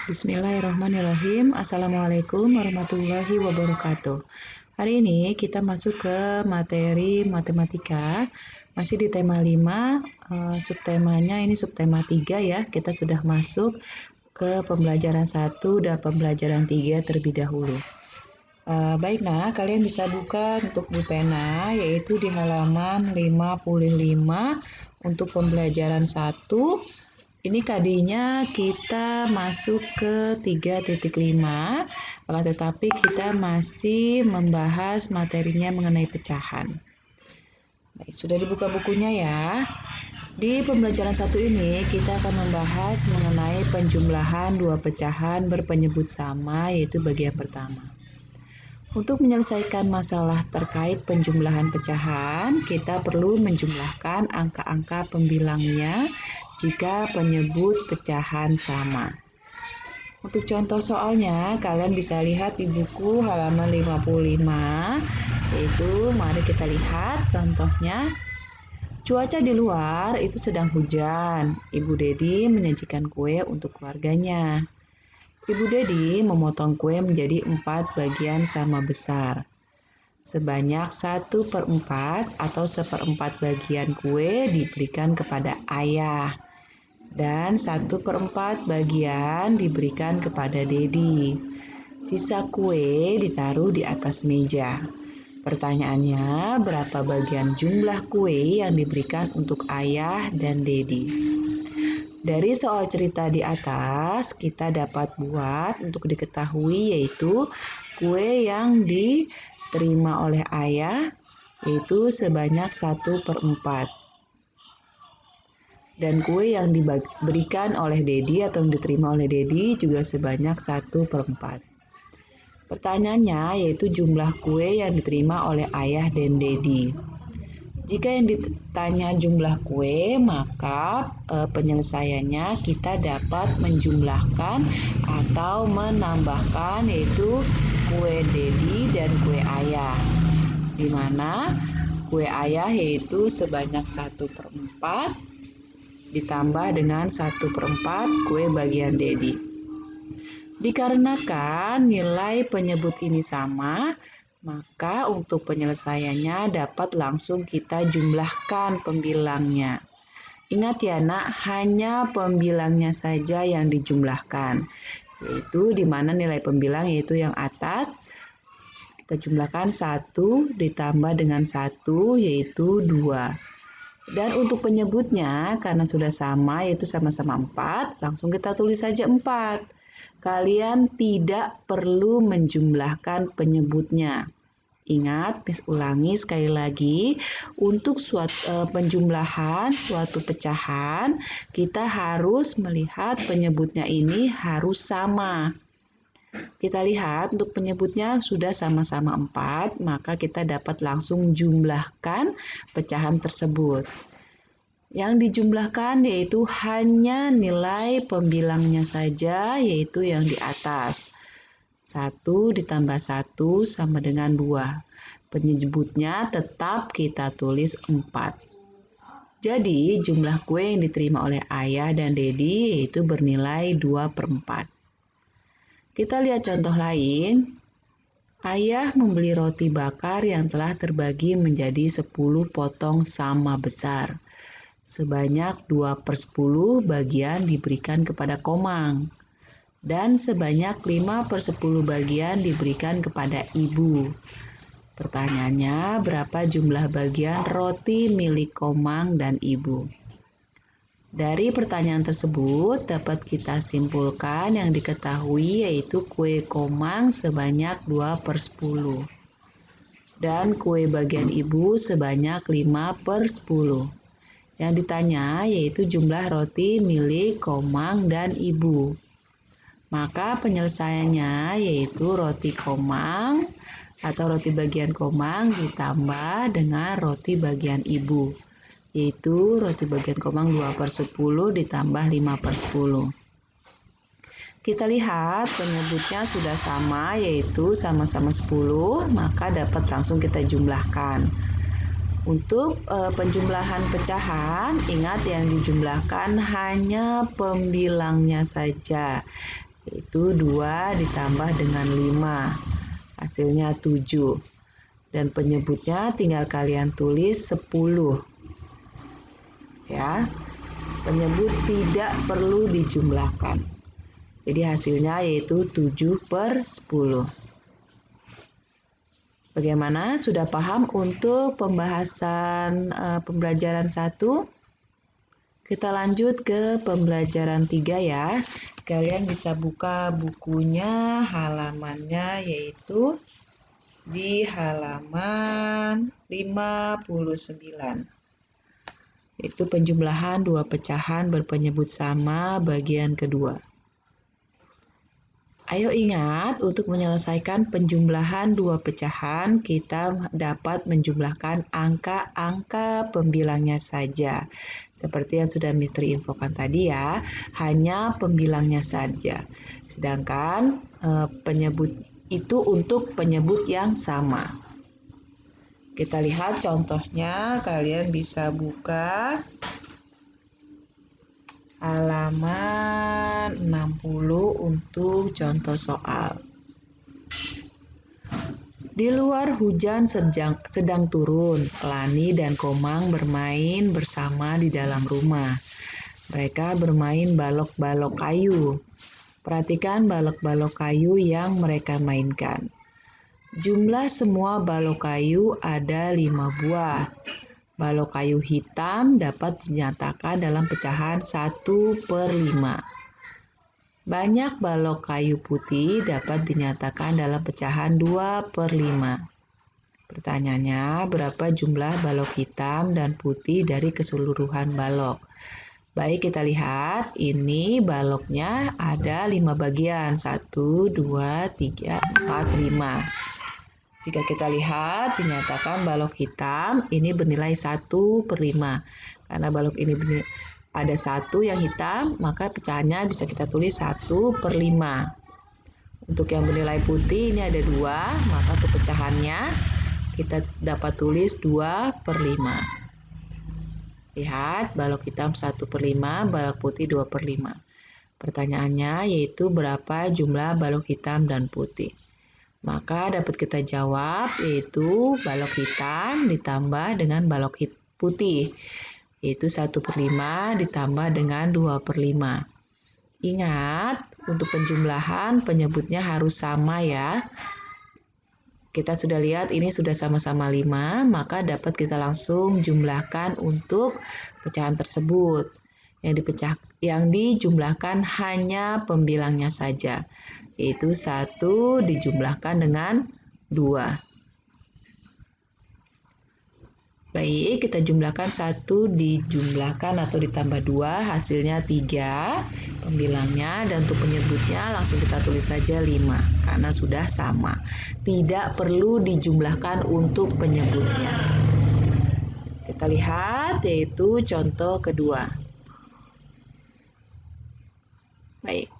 Bismillahirrahmanirrahim. Assalamualaikum warahmatullahi wabarakatuh. Hari ini kita masuk ke materi matematika. Masih di tema 5, subtemanya ini subtema 3 ya. Kita sudah masuk ke pembelajaran 1 dan pembelajaran 3 terlebih dahulu. Baik, nah kalian bisa buka untuk di pena yaitu di halaman 55 untuk pembelajaran 1. Ini KD-nya kita masuk ke 3.5, tetapi kita masih membahas materinya mengenai pecahan. Baik, sudah dibuka bukunya ya. Di pembelajaran 1 ini kita akan membahas mengenai penjumlahan dua pecahan berpenyebut sama, yaitu bagian pertama. Untuk menyelesaikan masalah terkait penjumlahan pecahan, kita perlu menjumlahkan angka-angka pembilangnya jika penyebut pecahan sama. Untuk contoh soalnya, kalian bisa lihat di buku halaman 55, yaitu mari kita lihat contohnya. Cuaca di luar itu sedang hujan. Ibu Dedi menyajikan kue untuk keluarganya. Ibu Dedi memotong kue menjadi 4 bagian sama besar. Sebanyak 1/4 atau 1/4 bagian kue diberikan kepada ayah. Dan 1/4 bagian diberikan kepada Dedi. Sisa kue ditaruh di atas meja. Pertanyaannya, berapa bagian jumlah kue yang diberikan untuk ayah dan Dedi? Dari soal cerita di atas, kita dapat buat untuk diketahui yaitu kue yang diterima oleh ayah yaitu sebanyak 1/4. Dan kue yang diberikan oleh Dedi atau yang diterima oleh Dedi juga sebanyak 1/4. Pertanyaannya yaitu jumlah kue yang diterima oleh ayah dan Dedi. Jika yang ditanya jumlah kue, maka penyelesaiannya kita dapat menjumlahkan atau menambahkan yaitu kue Dedi dan kue ayah. Di mana kue ayah yaitu sebanyak 1/4 ditambah dengan 1/4 kue bagian Dedi. Dikarenakan nilai penyebut ini sama, maka untuk penyelesaiannya dapat langsung kita jumlahkan pembilangnya. Ingat ya nak, hanya pembilangnya saja yang dijumlahkan. Yaitu di mana nilai pembilang yaitu yang atas. Kita jumlahkan 1 ditambah dengan 1 yaitu 2. Dan untuk penyebutnya karena sudah sama yaitu sama-sama 4, langsung kita tulis saja 4. Kalian tidak perlu menjumlahkan penyebutnya. Ingat, Miss ulangi sekali lagi, untuk penjumlahan suatu pecahan, kita harus melihat penyebutnya ini harus sama. Kita lihat untuk penyebutnya sudah sama-sama 4, maka kita dapat langsung jumlahkan pecahan tersebut. Yang dijumlahkan yaitu hanya nilai pembilangnya saja, yaitu yang di atas. 1 ditambah 1 sama dengan 2. Penyebutnya tetap kita tulis 4. Jadi jumlah kue yang diterima oleh ayah dan Dedi yaitu bernilai 2/4. Kita lihat contoh lain. Ayah membeli roti bakar yang telah terbagi menjadi 10 potong sama besar. Sebanyak 2/10 bagian diberikan kepada Komang. Dan sebanyak 5/10 bagian diberikan kepada ibu. Pertanyaannya, berapa jumlah bagian roti milik Komang dan ibu? Dari pertanyaan tersebut dapat kita simpulkan yang diketahui yaitu kue Komang sebanyak 2/10. Dan kue bagian ibu sebanyak 5/10. Yang ditanya yaitu jumlah roti milik Komang dan ibu. Maka penyelesaiannya yaitu roti Komang atau roti bagian Komang ditambah dengan roti bagian ibu. Yaitu roti bagian Komang 2/10 ditambah 5/10. Kita lihat penyebutnya sudah sama yaitu sama-sama 10, maka dapat langsung kita jumlahkan. Untuk penjumlahan pecahan, ingat yang dijumlahkan hanya pembilangnya saja. yaitu 2 ditambah dengan 5, hasilnya 7. Dan penyebutnya tinggal kalian tulis 10. Ya, penyebut tidak perlu dijumlahkan. Jadi hasilnya yaitu 7/10. Bagaimana? Sudah paham untuk pembahasan pembelajaran 1? Kita lanjut ke pembelajaran 3 ya. Kalian bisa buka bukunya, halamannya yaitu di halaman 59. Itu penjumlahan dua pecahan berpenyebut sama bagian kedua. Ayo ingat, untuk menyelesaikan penjumlahan dua pecahan, kita dapat menjumlahkan angka-angka pembilangnya saja. Seperti yang sudah Misteri infokan tadi ya, hanya pembilangnya saja. Sedangkan penyebut itu untuk penyebut yang sama. Kita lihat contohnya, kalian bisa buka halaman 60 untuk contoh soal. Di luar hujan sedang turun. Lani dan Komang bermain bersama di dalam rumah. Mereka bermain balok-balok kayu. Perhatikan balok-balok kayu yang mereka mainkan. Jumlah semua balok kayu ada 5 buah. Balok kayu hitam dapat dinyatakan dalam pecahan 1/5. Banyak balok kayu putih dapat dinyatakan dalam pecahan 2/5. Pertanyaannya, berapa jumlah balok hitam dan putih dari keseluruhan balok? Baik, kita lihat. Ini baloknya ada 5 bagian. 1, 2, 3, 4, 5. Jika kita lihat, dinyatakan balok hitam ini bernilai 1/5. Karena balok ini ada 1 yang hitam, maka pecahannya bisa kita tulis 1/5. Untuk yang bernilai putih ini ada 2, maka untuk pecahannya kita dapat tulis 2/5. Lihat, balok hitam 1/5, balok putih 2/5. Pertanyaannya yaitu berapa jumlah balok hitam dan putih? Maka dapat kita jawab yaitu balok hitam ditambah dengan balok putih, yaitu 1/5 ditambah dengan 2/5. Ingat, untuk penjumlahan penyebutnya harus sama ya. Kita sudah lihat ini sudah sama-sama 5, maka dapat kita langsung jumlahkan untuk pecahan tersebut. Yang dijumlahkan hanya pembilangnya saja, yaitu 1 dijumlahkan dengan 2. Baik, kita jumlahkan 1 dijumlahkan atau ditambah 2, hasilnya 3 pembilangnya, dan untuk penyebutnya langsung kita tulis saja 5 karena sudah sama. Tidak perlu dijumlahkan untuk penyebutnya. Kita lihat yaitu contoh kedua. Baik,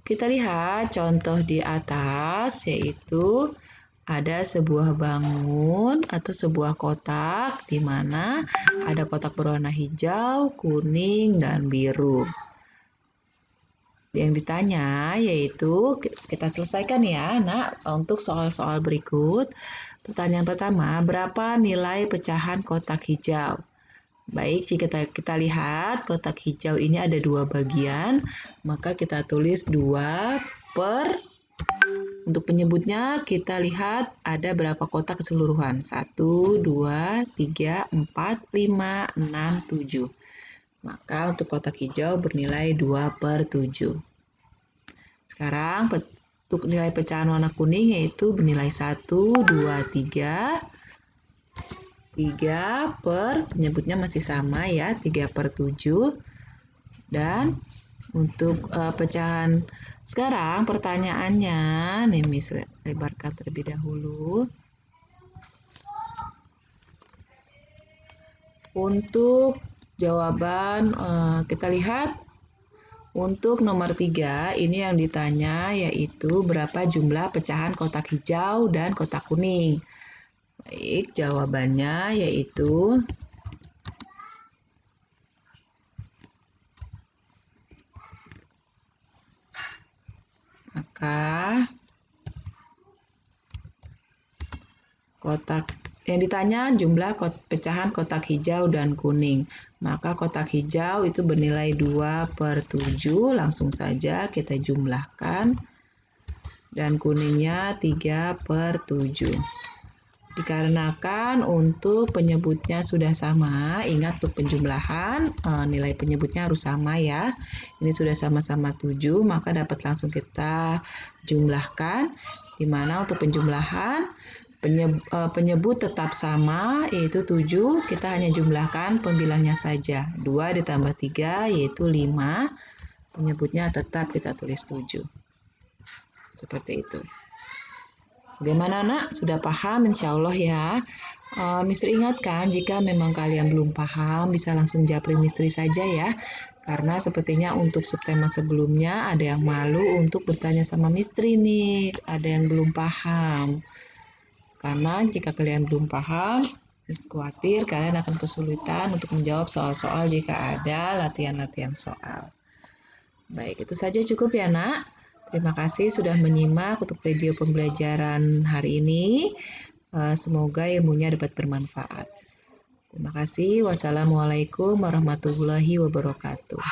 kita lihat contoh di atas yaitu ada sebuah bangun atau sebuah kotak di mana ada kotak berwarna hijau, kuning, dan biru. Yang ditanya yaitu kita selesaikan ya, Nak, untuk soal-soal berikut. Pertanyaan pertama, berapa nilai pecahan kotak hijau? Baik, jika kita lihat kotak hijau ini ada 2 bagian, maka kita tulis 2 per, untuk penyebutnya kita lihat ada berapa kotak keseluruhan. 1, 2, 3, 4, 5, 6, 7. Maka untuk kotak hijau bernilai 2/7. Sekarang untuk nilai pecahan warna kuning yaitu bernilai 1, 2, 3. 3 per, penyebutnya masih sama ya, 3/7. Dan untuk pecahan sekarang pertanyaannya, nih Miss lebarkan terlebih dahulu. Untuk jawaban kita lihat untuk nomor 3 ini yang ditanya yaitu berapa jumlah pecahan kotak hijau dan kotak kuning. Baik, jawabannya yaitu Apakah yang ditanya jumlah pecahan kotak hijau dan kuning. Maka kotak hijau itu bernilai 2/7. Langsung saja kita jumlahkan. Dan kuningnya 3/7. Dikarenakan untuk penyebutnya sudah sama, ingat untuk penjumlahan nilai penyebutnya harus sama ya. Ini sudah sama-sama 7, maka dapat langsung kita jumlahkan. Di mana untuk penjumlahan penyebut tetap sama, yaitu 7, kita hanya jumlahkan pembilangnya saja. 2 ditambah 3 yaitu 5, penyebutnya tetap kita tulis 7. Seperti itu. Bagaimana nak? Sudah paham insya Allah ya. Misteri ingatkan jika memang kalian belum paham bisa langsung japri misteri saja ya. Karena sepertinya untuk subtema sebelumnya ada yang malu untuk bertanya sama misteri nih. Ada yang belum paham. Karena jika kalian belum paham, khawatir kalian akan kesulitan untuk menjawab soal-soal jika ada latihan-latihan soal. Baik, itu saja cukup ya nak. Terima kasih sudah menyimak untuk video pembelajaran hari ini. Semoga ilmunya dapat bermanfaat. Terima kasih. Wassalamualaikum warahmatullahi wabarakatuh.